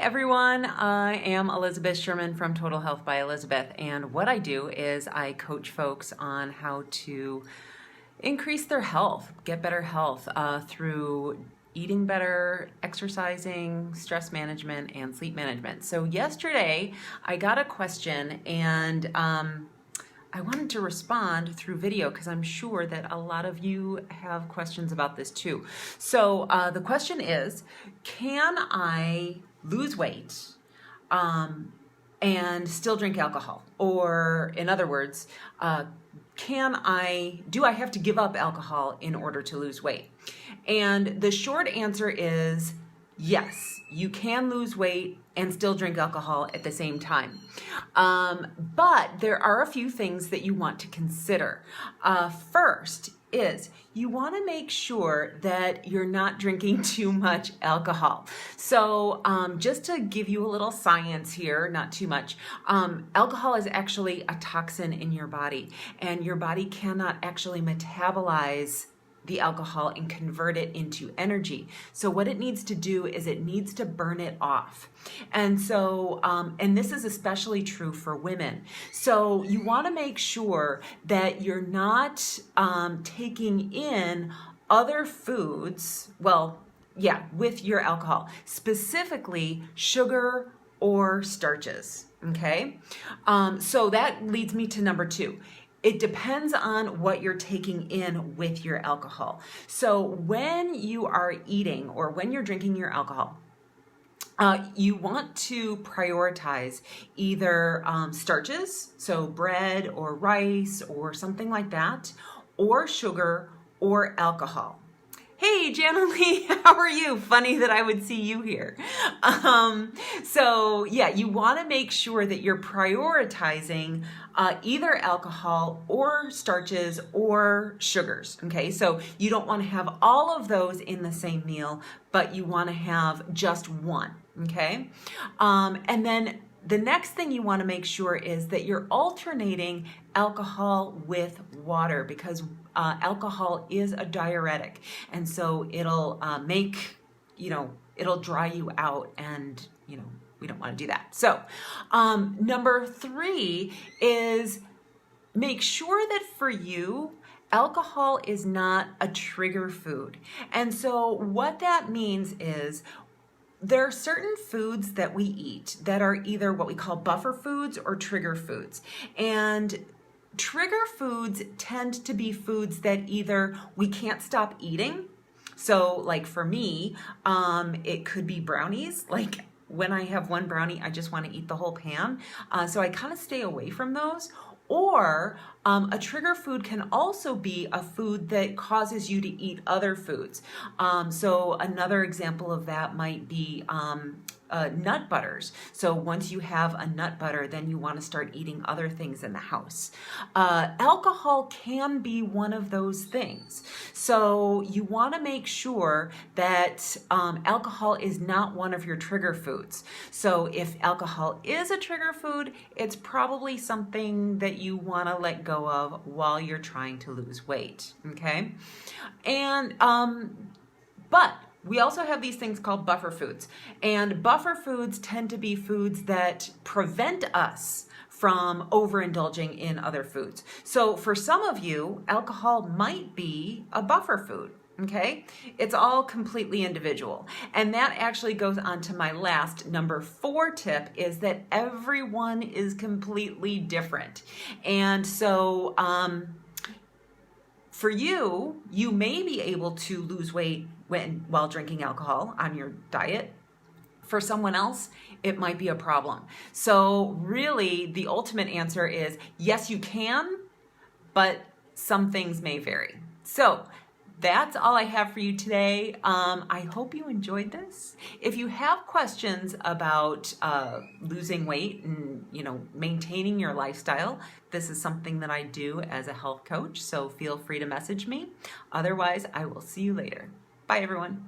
everyone, I am Elizabeth Sherman from Total Health by Elizabeth, and what I do is I coach folks on how to increase their health, get better health through eating better, exercising, stress management, and sleep management. So yesterday I got a question, and I wanted to respond through video because I'm sure that a lot of you have questions about this too. So the question is, can I lose weight and still drink alcohol? Or in other words, do I have to give up alcohol in order to lose weight? And the short answer is yes, you can lose weight and still drink alcohol at the same time. But there are a few things that you want to consider. First is you want to make sure that you're not drinking too much alcohol. So just to give you a little science here, not too much, alcohol is actually a toxin in your body, and your body cannot actually metabolize the alcohol and convert it into energy. So what it needs to do is it needs to burn it off. And so, and this is especially true for women. So you want to make sure that you're not taking in other foods, with your alcohol, specifically sugar or starches, okay? So that leads me to number 2. It depends on what you're taking in with your alcohol. So when you are eating or when you're drinking your alcohol, you want to prioritize either starches, so bread or rice or something like that, or sugar or alcohol. Hey, Jana Lee, how are you? Funny that I would see you here. So yeah, you want to make sure that you're prioritizing either alcohol or starches or sugars, okay? So you don't want to have all of those in the same meal, but you want to have just one, okay? And then the next thing you want to make sure is that you're alternating alcohol with water, because alcohol is a diuretic, and so it'll it'll dry you out, and we don't want to do that. So number 3 is make sure that for you, alcohol is not a trigger food. And so what that means is there are certain foods that we eat that are either what we call buffer foods or trigger foods. And trigger foods tend to be foods that either we can't stop eating. So like for me, it could be brownies. Like when I have one brownie, I just want to eat the whole pan. So I kind of stay away from those. Or a trigger food can also be a food that causes you to eat other foods. So another example of that might be nut butters. So once you have a nut butter, then you want to start eating other things in the house. Alcohol can be one of those things. So you want to make sure that alcohol is not one of your trigger foods. So if alcohol is a trigger food, it's probably something that you want to let go of while you're trying to lose weight, okay? And, but we also have these things called buffer foods, and buffer foods tend to be foods that prevent us from overindulging in other foods. So for some of you, alcohol might be a buffer food, okay? It's all completely individual. And that actually goes on to my last number 4 tip, is that everyone is completely different. And so for you, you may be able to lose weight while drinking alcohol on your diet. For someone else, it might be a problem. So really, the ultimate answer is yes, you can, but some things may vary. So that's all I have for you today. I hope you enjoyed this. If you have questions about losing weight and maintaining your lifestyle, this is something that I do as a health coach, so feel free to message me. Otherwise, I will see you later. Bye, everyone.